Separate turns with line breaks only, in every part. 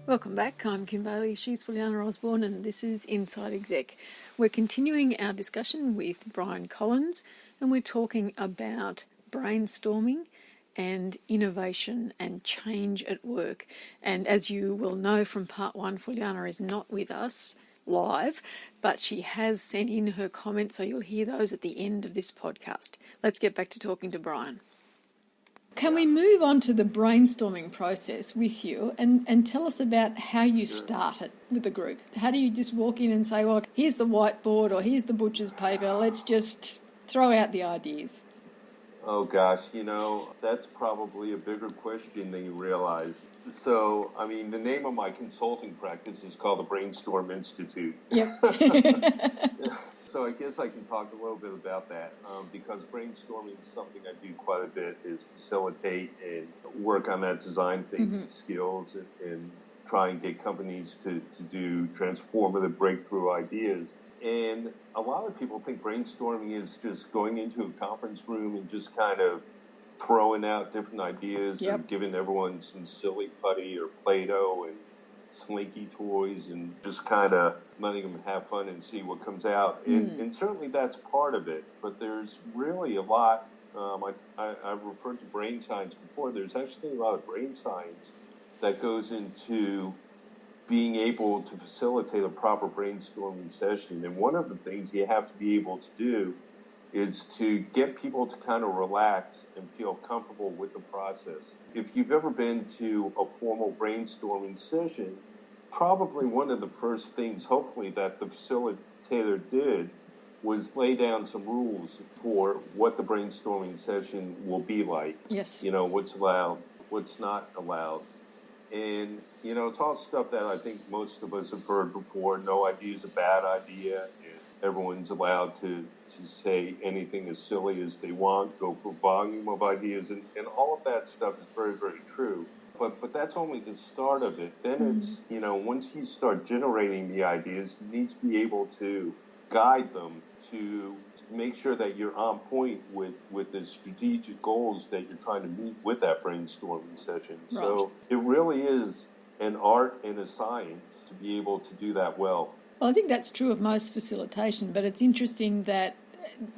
Welcome back. I'm Kim Bailey. She's Fuliana Osborne, and this is Inside Exec. We're continuing our discussion with Brian Collins, and we're talking about brainstorming and innovation and change at work. And as you will know from part one, Fuliana is not with us live, but she has sent in her comments, so you'll hear those at the end of this podcast. Let's get back to talking to Brian. Can we move on to the brainstorming process with you and tell us about how you start it with the group? How do you just walk in and say, well, here's the whiteboard or here's the butcher's paper, let's just throw out the ideas?
Oh, gosh, that's probably a bigger question than you realize. So, the name of my consulting practice is called the Brainstorm Institute.
Yep.
So I guess I can talk a little bit about that because brainstorming is something I do quite a bit, is facilitate and work on that design thinking skills and try and get companies to do transformative breakthrough ideas. And a lot of people think brainstorming is just going into a conference room and just kind of throwing out different ideas and giving everyone some silly putty or Play-Doh and slinky toys and just kind of letting them have fun and see what comes out. And certainly that's part of it, but there's really a lot. I've referred to brain science before. There's actually a lot of brain science that goes into being able to facilitate a proper brainstorming session. And one of the things you have to be able to do is to get people to kind of relax and feel comfortable with the process. If you've ever been to a formal brainstorming session, probably one of the first things, hopefully, that the facilitator did was lay down some rules for what the brainstorming session will be like.
Yes.
What's allowed, what's not allowed. And, it's all stuff that I think most of us have heard before. No idea is a bad idea. And everyone's allowed to say anything as silly as they want, go for volume of ideas, and all of that stuff is very, very true. But that's only the start of it. Then it's, once you start generating the ideas, you need to be able to guide them to make sure that you're on point with the strategic goals that you're trying to meet with that brainstorming session.
Right.
So it really is an art and a science to be able to do that well.
Well, I think that's true of most facilitation, but it's interesting that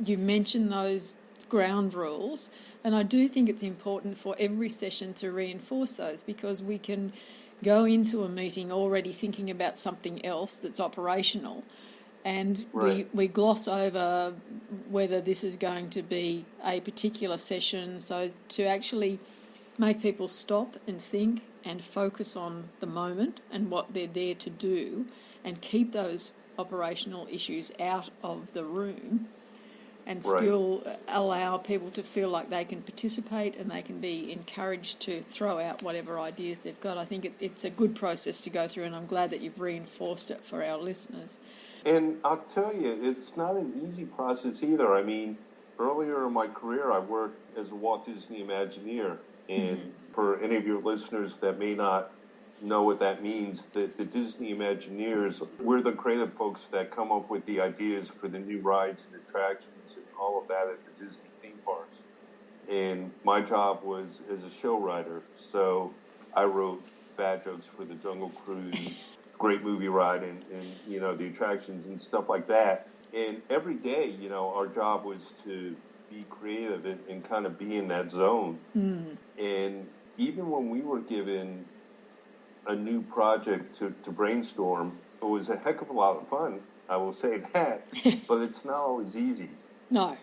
you mention those ground rules, and I do think it's important for every session to reinforce those, because we can go into a meeting already thinking about something else that's operational, and we gloss over whether this is going to be a particular session. So to actually make people stop and think and focus on the moment and what they're there to do, and keep those operational issues out of the room, and still allow people to feel like they can participate and they can be encouraged to throw out whatever ideas they've got. I think it's a good process to go through, and I'm glad that you've reinforced it for our listeners.
And I'll tell you, it's not an easy process either. Earlier in my career, I worked as a Walt Disney Imagineer. And for any of your listeners that may not know what that means, the Disney Imagineers, we're the creative folks that come up with the ideas for the new rides and attractions and all of that at the Disney theme parks. And my job was as a show writer. So I wrote bad jokes for the Jungle Cruise, great movie ride, and the attractions and stuff like that. And every day, our job was to be creative and kind of be in that zone. And even when we were given a new project to brainstorm, it was a heck of a lot of fun, I will say that, but it's not always easy.
No.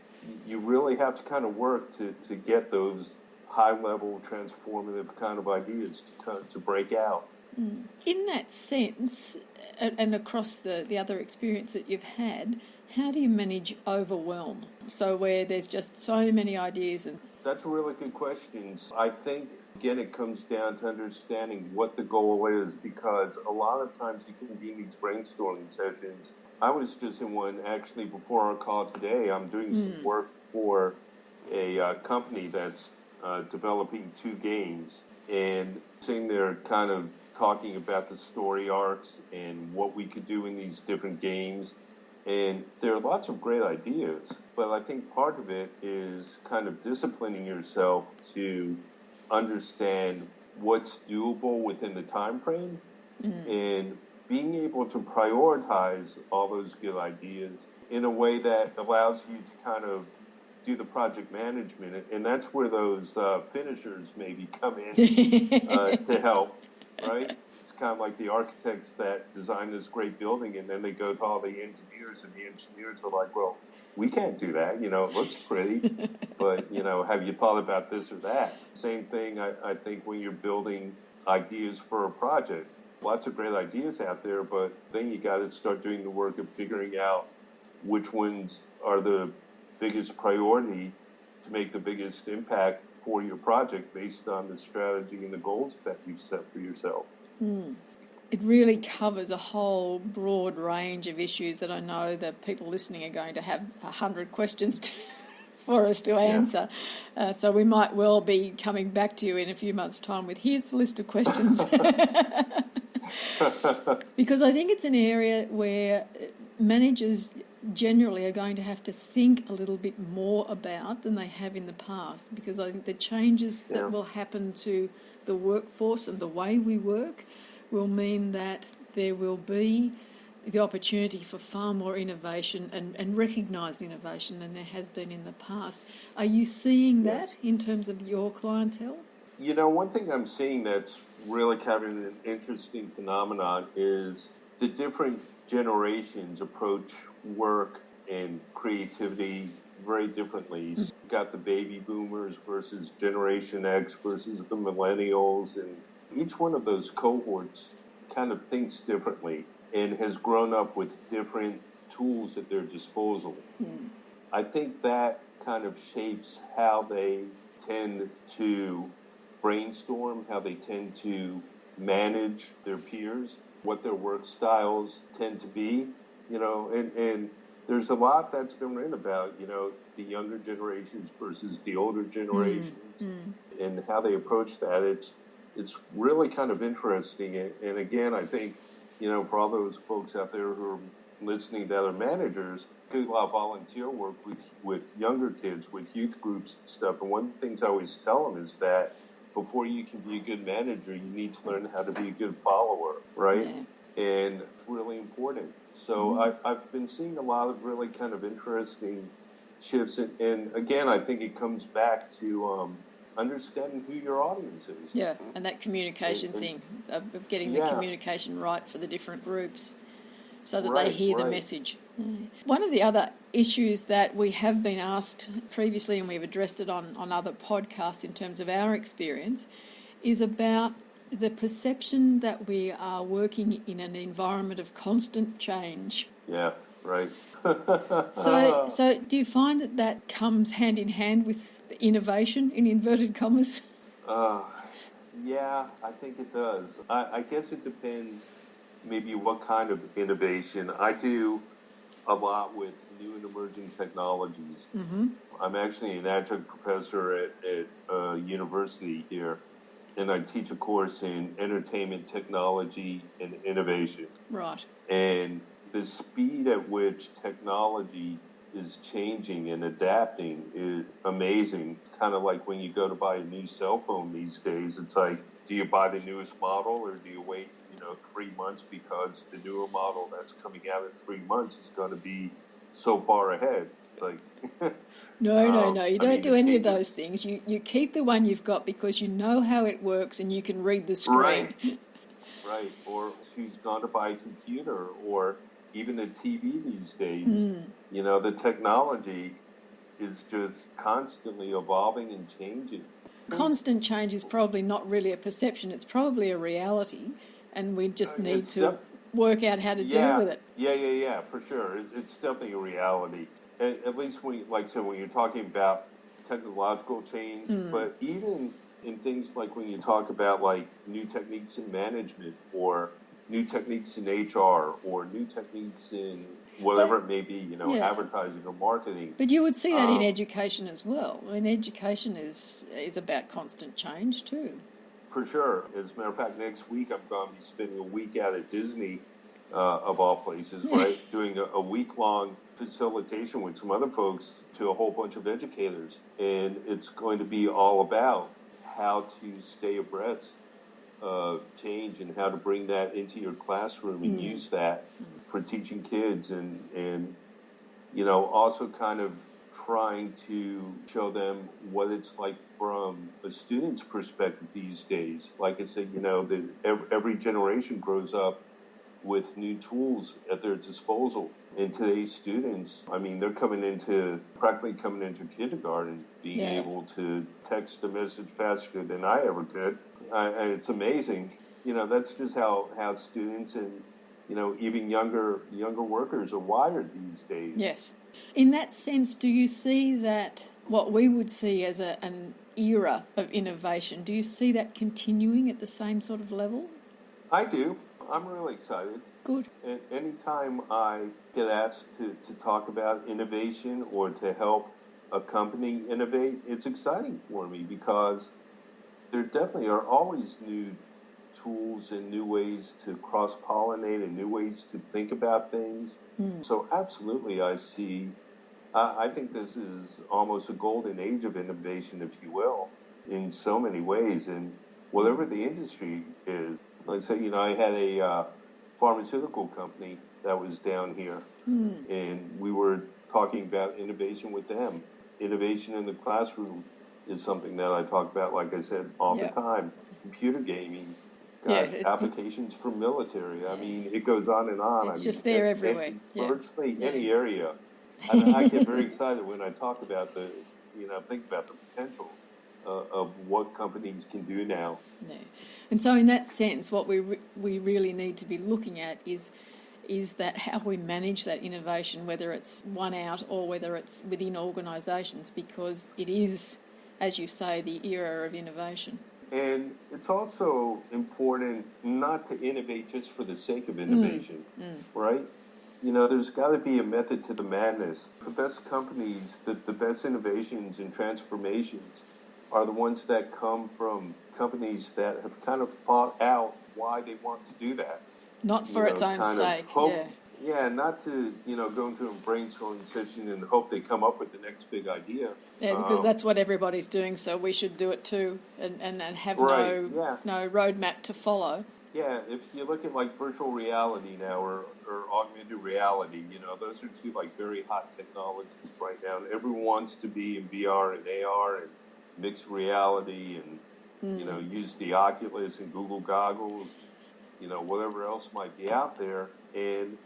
You really have to kind of work to get those high-level, transformative kind of ideas to break out.
In that sense, and across the other experience that you've had, how do you manage overwhelm? So where there's just so many ideas.
That's a really good question. I think, again, it comes down to understanding what the goal is, because a lot of times you can be in these brainstorming sessions. I was just in one, actually, before our call today. I'm doing some work for a company that's developing 2 games, and sitting there kind of talking about the story arcs and what we could do in these different games. And there are lots of great ideas, but I think part of it is kind of disciplining yourself to understand what's doable within the time frame And being able to prioritize all those good ideas in a way that allows you to kind of do the project management. And that's where those finishers maybe come in to help, right? It's kind of like the architects that design this great building, and then they go to all the engineers, and the engineers are like, well, we can't do that. You know, it looks pretty, but, you know, have you thought about this or that? Same thing, I think, when you're building ideas for a project. Lots of great ideas out there, but then you got to start doing the work of figuring out which ones are the biggest priority to make the biggest impact for your project based on the strategy and the goals that you've set for yourself.
It really covers a whole broad range of issues that I know that people listening are going to have 100 questions for us to answer. So we might well be coming back to you in a few months' time with, here's the list of questions. Because I think it's an area where managers generally are going to have to think a little bit more about than they have in the past, because I think the changes that will happen to the workforce and the way we work will mean that there will be the opportunity for far more innovation and recognised innovation than there has been in the past. Are you seeing that in terms of your clientele?
You know, one thing I'm seeing that's really kind of an interesting phenomenon is the different generations approach work and creativity very differently. You've got the baby boomers versus Generation X versus the millennials, and each one of those cohorts kind of thinks differently and has grown up with different tools at their disposal. I think that kind of shapes how they tend to brainstorm, how they tend to manage their peers, what their work styles tend to be, you know, and there's a lot that's been written about, you know, the younger generations versus the older generations and how they approach that. It's really kind of interesting. And again, I think, you know, for all those folks out there who are listening to other managers, do a lot of volunteer work with younger kids, with youth groups and stuff. And one of the things I always tell them is that before you can be a good manager, you need to learn how to be a good follower, right? And it's really important. So I've been seeing a lot of really kind of interesting shifts. And again, I think it comes back to understanding who your audience is.
Yeah, and that communication thing of getting the communication right for the different groups so that they hear the message. One of the other issues that we have been asked previously, and we've addressed it on other podcasts in terms of our experience, is about the perception that we are working in an environment of constant change.
Yeah, right.
So do you find that comes hand in hand with innovation, in inverted commas?
Yeah, I think it does. I guess it depends maybe what kind of innovation. I do a lot with new and emerging technologies. I'm actually an adjunct professor at a university here, and I teach a course in entertainment technology and innovation.
Right.
And the speed at which technology is changing and adapting is amazing. Kind of like when you go to buy a new cell phone these days, it's like, do you buy the newest model or do you wait, 3 months because the newer model that's coming out in 3 months is going to be so far ahead? Like,
No. You don't do any of those things. You keep the one you've got because you know how it works and you can read the screen.
Right. Or who's gone to buy a computer or even a TV these days. The technology is just constantly evolving and changing.
Constant change is probably not really a perception. It's probably a reality, and we just need to work out how to deal with it.
Yeah, for sure. It's definitely a reality. At least when you're talking about technological change, but even in things like when you talk about like new techniques in management or new techniques in HR or new techniques in whatever it may be, advertising or marketing.
But you would see that in education as well. I mean, education is about constant change too.
For sure. As a matter of fact, next week I'm going to be spending a week out at Disney, of all places, right? Doing a week-long facilitation with some other folks to a whole bunch of educators. And it's going to be all about how to stay abreast of change knowledge and how to bring that into your classroom and use that for teaching kids and also kind of trying to show them what it's like from a student's perspective these days. Like I said, that every generation grows up with new tools at their disposal. And today's students, I mean, they're practically coming into kindergarten, being able to text a message faster than I ever could. And it's amazing. That's just how students and, even younger workers are wired these days.
Yes. In that sense, do you see that what we would see as an era of innovation, do you see that continuing at the same sort of level?
I do. I'm really excited.
Good.
And anytime I get asked to talk about innovation or to help a company innovate, it's exciting for me because there definitely are always new tools and new ways to cross-pollinate and new ways to think about things. So absolutely I think this is almost a golden age of innovation, if you will, in so many ways. And whatever the industry is, like I say, I had a pharmaceutical company that was down here, and we were talking about innovation with them. Innovation in the classroom is something that I talk about, like I said, all the time. Computer gaming, applications for military. I mean, it goes on and on.
It's just there everywhere.
Virtually any area. I get very excited when I talk about think about the potential of what companies can do now.
Yeah. And so in that sense, what we really need to be looking at is that how we manage that innovation, whether it's one out or whether it's within organisations, because it is, as you say, the era of innovation.
And it's also important not to innovate just for the sake of innovation, right? There's got to be a method to the madness. The best companies, the best innovations and transformations are the ones that come from companies that have kind of thought out why they want to do that.
Not for its own sake,
Yeah, not to, go into a brainstorming session and hope they come up with the next big idea.
Yeah, because that's what everybody's doing, so we should do it too and have no roadmap to follow.
Yeah, if you look at like virtual reality now or augmented reality, those are two like very hot technologies right now. And everyone wants to be in VR and AR and mixed reality and, use the Oculus and Google goggles, whatever else might be out there. And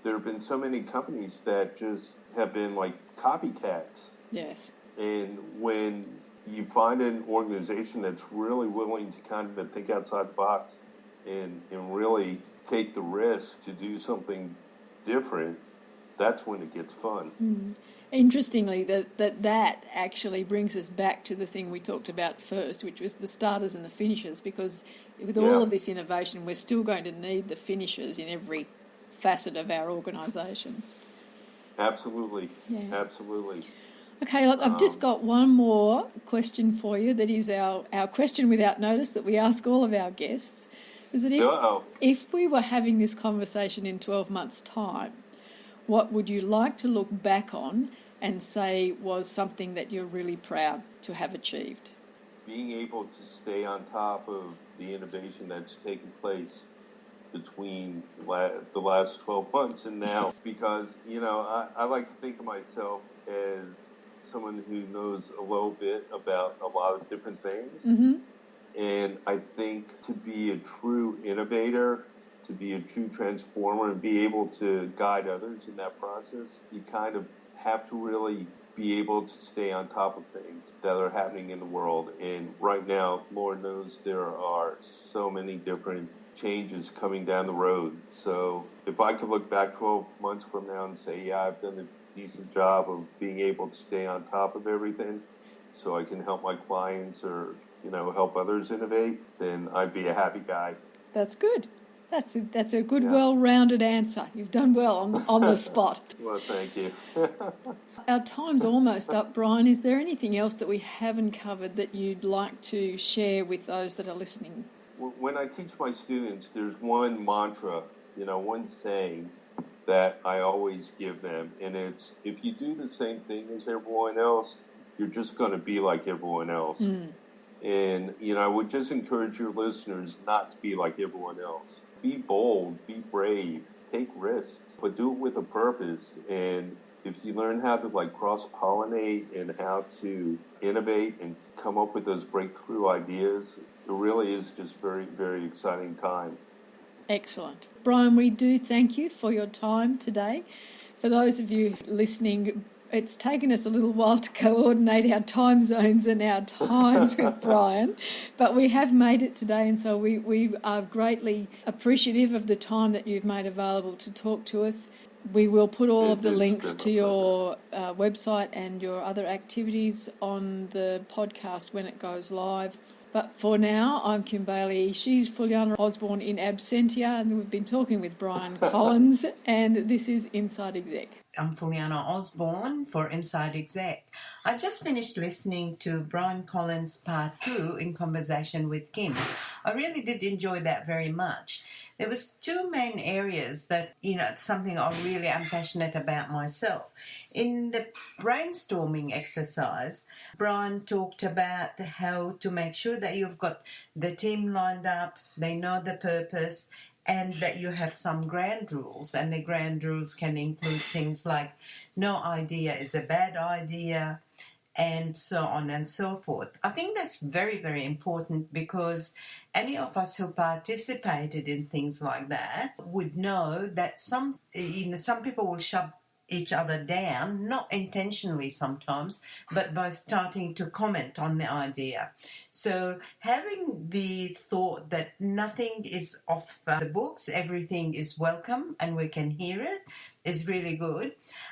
there have been so many companies that just have been like copycats.
Yes.
And when you find an organization that's really willing to kind of think outside the box and really take the risk to do something different, that's when it gets fun.
Interestingly, that actually brings us back to the thing we talked about first, which was the starters and the finishers, because with all of this innovation, we're still going to need the finishers in every facet of our organisations.
Absolutely. Yeah. Absolutely.
Okay, look, I've just got one more question for you that is our question without notice that we ask all of our guests. Is that if we were having this conversation in 12 months' time, what would you like to look back on and say was something that you're really proud to have achieved?
Being able to stay on top of the innovation that's taken place between the last 12 months and now, because, I like to think of myself as someone who knows a little bit about a lot of different things.
Mm-hmm.
And I think to be a true innovator, to be a true transformer and be able to guide others in that process, you kind of have to really be able to stay on top of things that are happening in the world. And right now, Lord knows there are so many different changes coming down the road. So if I could look back 12 months from now and say, I've done a decent job of being able to stay on top of everything so I can help my clients or, help others innovate, then I'd be a happy guy.
That's good. That's a good, well-rounded answer. You've done well on the spot.
Well, thank you.
Our time's almost up, Brian. Is there anything else that we haven't covered that you'd like to share with those that are listening?
When I teach my students, there's one mantra, one saying that I always give them, and it's, if you do the same thing as everyone else, you're just going to be like everyone else. And, I would just encourage your listeners not to be like everyone else. Be bold, be brave, take risks, but do it with a purpose. And if you learn how to cross-pollinate and how to innovate and come up with those breakthrough ideas, it really is just very, very exciting time.
Excellent. Brian, we do thank you for your time today. For those of you listening, it's taken us a little while to coordinate our time zones and our times with Brian, but we have made it today, and so we are greatly appreciative of the time that you've made available to talk to us. We will put all of the links to your website and your other activities on the podcast when it goes live. But for now, I'm Kim Bailey. She's Fuliana Osborne in absentia, and we've been talking with Brian Collins, and this is Inside Exec.
I'm Fuliana Osborne for Inside Exec. I just finished listening to Brian Collins' Part 2 in conversation with Kim. I really did enjoy that very much. There was two main areas that, it's something I really am passionate about myself. In the brainstorming exercise, Brian talked about how to make sure that you've got the team lined up, they know the purpose, and that you have some ground rules. And the ground rules can include things like no idea is a bad idea, and so on and so forth. I think that's very, very important because any of us who participated in things like that would know that some people will shut each other down, not intentionally sometimes, but by starting to comment on the idea. So having the thought that nothing is off the books, everything is welcome and we can hear it, is really good.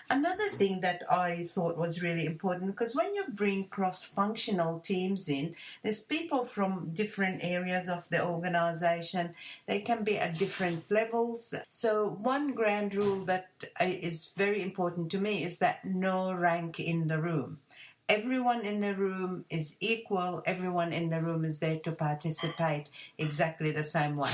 Another thing that I thought was really important, because when you bring cross-functional teams in, there's people from different areas of the organization. They can be at different levels. So one grand rule that is very important to me is that no rank in the room. Everyone in the room is equal. Everyone in the room is there to participate exactly the same way.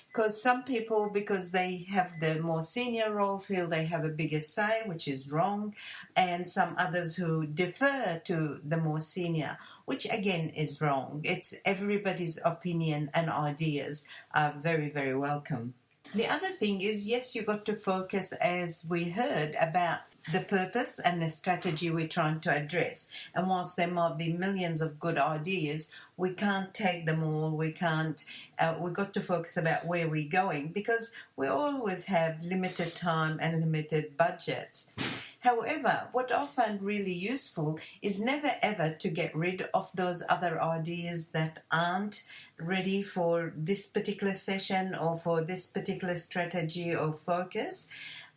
Because some people, because they have the more senior role, feel they have a bigger say, which is wrong. And some others who defer to the more senior, which again is wrong. It's everybody's opinion and ideas are very, very welcome. The other thing is, yes, you got to focus, as we heard, about the purpose and the strategy we're trying to address. And whilst there might be millions of good ideas, we can't take them all. We've got to focus about where we're going, because we always have limited time and limited budgets. However, what I find really useful is never ever to get rid of those other ideas that aren't ready for this particular session or for this particular strategy or focus.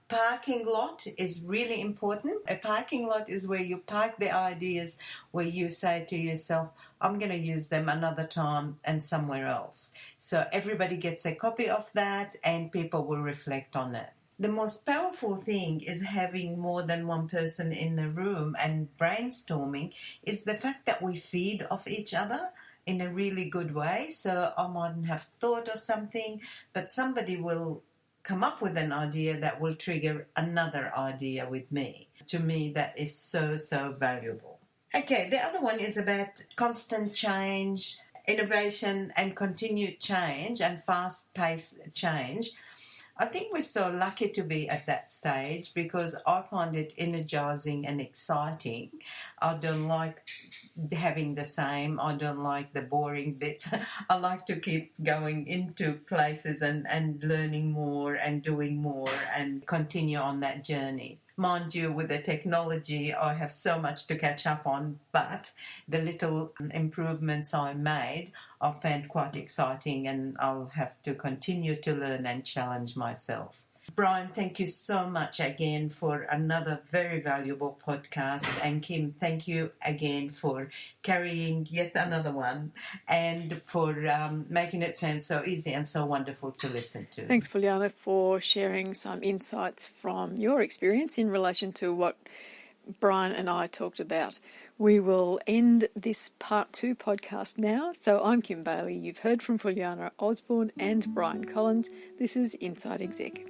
Parking lot is really important. A parking lot is where you park the ideas, where you say to yourself, I'm going to use them another time and somewhere else. So everybody gets a copy of that and people will reflect on it. The most powerful thing is having more than one person in the room and brainstorming is the fact that we feed off each other in a really good way. So I mightn't have thought of something, but somebody will come up with an idea that will trigger another idea with me. To me, that is so, so valuable. Okay, the other one is about constant change, innovation and continued change and fast-paced change. I think we're so lucky to be at that stage because I find it energizing and exciting. I don't like having the same. I don't like the boring bits. I like to keep going into places and learning more and doing more and continue on that journey. Mind you, with the technology, I have so much to catch up on, but the little improvements I made I found quite exciting, and I'll have to continue to learn and challenge myself. Brian, thank you so much again for another very valuable podcast. And Kim, thank you again for carrying yet another one and for making it sound so easy and so wonderful to listen to.
Thanks, Fuliana, for sharing some insights from your experience in relation to what Brian and I talked about. We will end this Part 2 podcast now. So I'm Kim Bailey. You've heard from Fuliana Osborne and Brian Collins. This is Inside Exec.